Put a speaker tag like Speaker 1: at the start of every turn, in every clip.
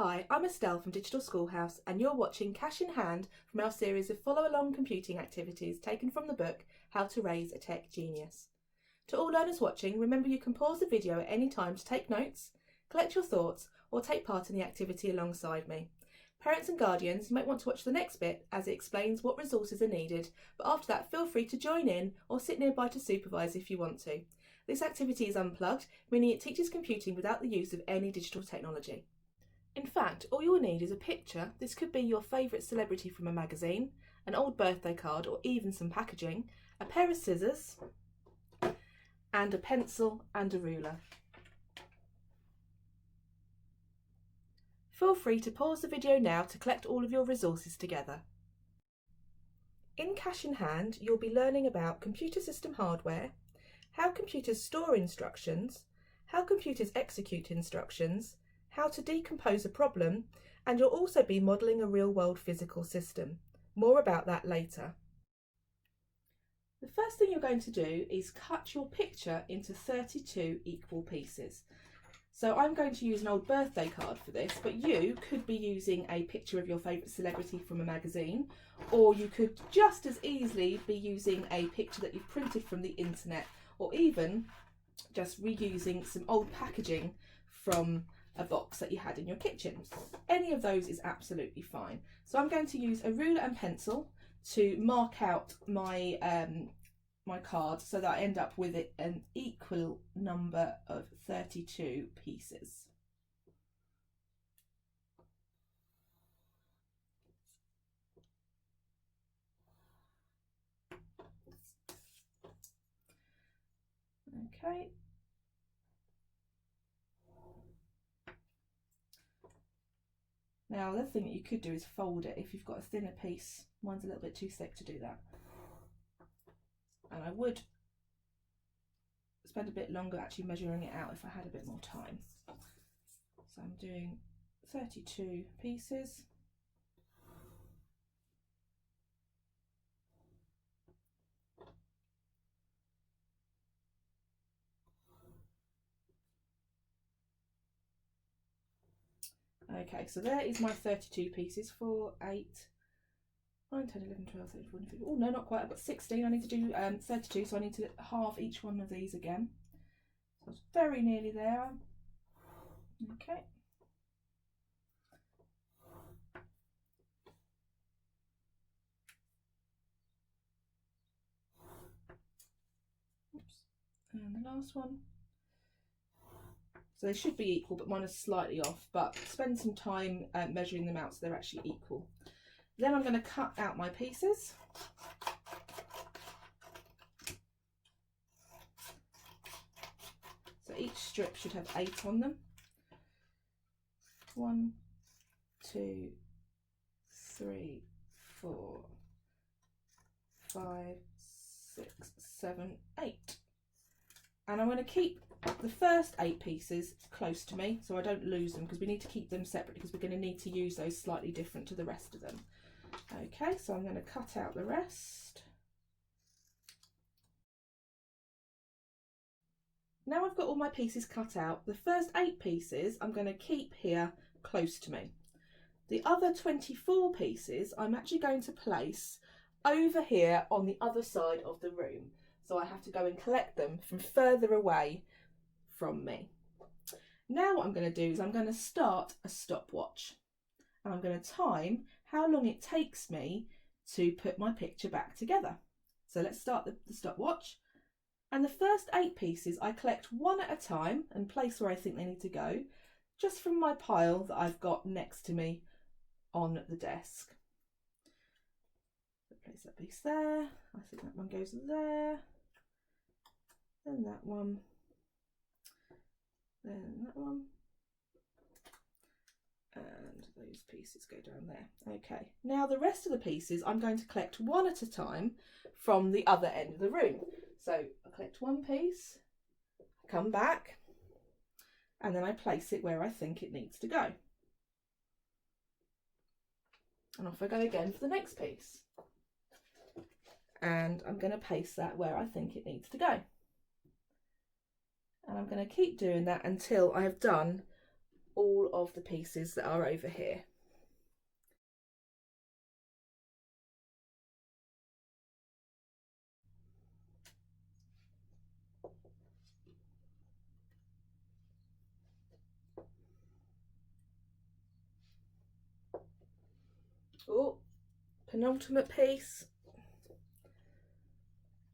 Speaker 1: Hi, I'm Estelle from Digital Schoolhouse and you're watching Cash in Hand from our series of follow-along computing activities taken from the book How to Raise a Tech Genius. To all learners watching, remember you can pause the video at any time to take notes, collect your thoughts or take part in the activity alongside me. Parents and guardians, you might want to watch the next bit as it explains what resources are needed, but after that feel free to join in or sit nearby to supervise if you want to. This activity is unplugged, meaning it teaches computing without the use of any digital technology. In fact, all you'll need is a picture. This could be your favourite celebrity from a magazine, an old birthday card or even some packaging, a pair of scissors, and a pencil and a ruler. Feel free to pause the video now to collect all of your resources together. In Cash in Hand, you'll be learning about computer system hardware, how computers store instructions, how computers execute instructions, how to decompose a problem, and you'll also be modelling a real-world physical system. More about that later. The first thing you're going to do is cut your picture into 32 equal pieces. So I'm going to use an old birthday card for this, but you could be using a picture of your favourite celebrity from a magazine, or you could just as easily be using a picture that you've printed from the internet, or even just reusing some old packaging from a box that you had in your kitchen. Any of those is absolutely fine. So I'm going to use a ruler and pencil to mark out my my card so that I end up with an equal number of 32 pieces. Okay. Now the other thing that you could do is fold it if you've got a thinner piece. Mine's a little bit too thick to do that. And I would spend a bit longer actually measuring it out if I had a bit more time. So I'm doing 32 pieces. Okay, so there is my 32 pieces. 4, 8, 9, 10, 11, 12, 13, 14, 15. Oh no, not quite. I've got 16. I need to do 32, so I need to halve each one of these again. So I was very nearly there. Okay. Oops. And the last one. So they should be equal, but mine is slightly off, but spend some time measuring them out so they're actually equal. Then I'm going to cut out my pieces. So each strip should have 8 on them. 1, 2, 3, 4, 5, 6, 7, 8. And I'm going to keep the first 8 pieces close to me so I don't lose them, because we need to keep them separate because we're going to need to use those slightly different to the rest of them. Okay, so I'm going to cut out the rest. Now I've got all my pieces cut out, the first 8 pieces I'm going to keep here close to me. The other 24 pieces I'm actually going to place over here on the other side of the room. So I have to go and collect them from further away from me. Now what I'm going to do is I'm going to start a stopwatch. And I'm going to time how long it takes me to put my picture back together. So let's start the stopwatch. And the first 8 pieces I collect one at a time and place where I think they need to go, just from my pile that I've got next to me on the desk. So place that piece there. I think that one goes there. Then that one. Then that one. And those pieces go down there. Okay, now the rest of the pieces I'm going to collect one at a time from the other end of the room. So I collect one piece, come back, and then I place it where I think it needs to go. And off I go again for the next piece. And I'm going to place that where I think it needs to go. And I'm going to keep doing that until I have done all of the pieces that are over here. Oh, penultimate piece.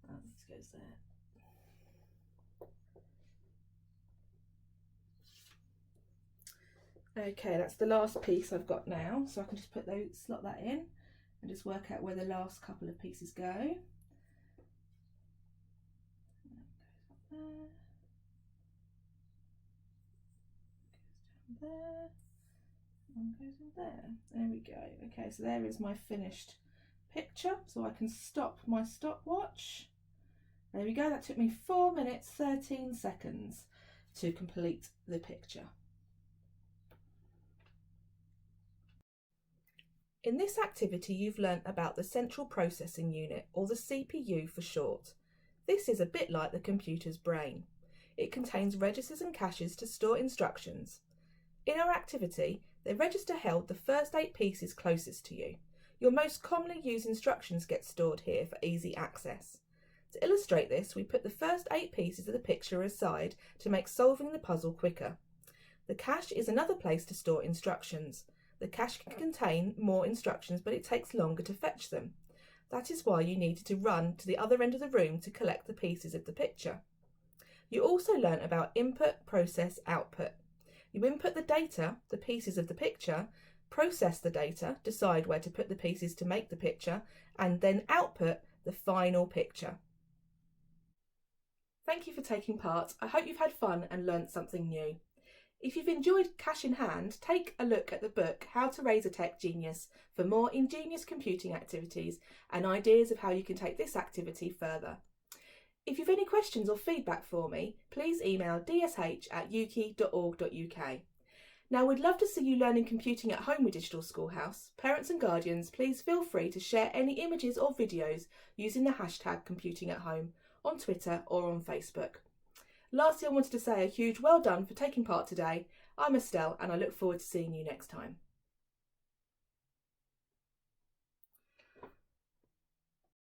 Speaker 1: That goes there. Okay, that's the last piece I've got now, so I can just slot that in and just work out where the last couple of pieces go. Goes down there. One goes in there. There we go. Okay, so there is my finished picture, so I can stop my stopwatch. There we go. That took me 4 minutes 13 seconds to complete the picture. In this activity, you've learnt about the Central Processing Unit, or the CPU for short. This is a bit like the computer's brain. It contains registers and caches to store instructions. In our activity, the register held the first 8 pieces closest to you. Your most commonly used instructions get stored here for easy access. To illustrate this, we put the first 8 pieces of the picture aside to make solving the puzzle quicker. The cache is another place to store instructions. The cache can contain more instructions, but it takes longer to fetch them. That is why you needed to run to the other end of the room to collect the pieces of the picture. You also learnt about input, process, output. You input the data, the pieces of the picture, process the data, decide where to put the pieces to make the picture, and then output the final picture. Thank you for taking part. I hope you've had fun and learnt something new. If you've enjoyed Cash in Hand, take a look at the book How to Raise a Tech Genius for more ingenious computing activities and ideas of how you can take this activity further. If you've any questions or feedback for me, please email dsh@ukie.org.uk. Now, we'd love to see you learning computing at home with Digital Schoolhouse. Parents and guardians, please feel free to share any images or videos using the hashtag #ComputingAtHome on Twitter or on Facebook. Lastly, I wanted to say a huge well done for taking part today. I'm Estelle and I look forward to seeing you next time.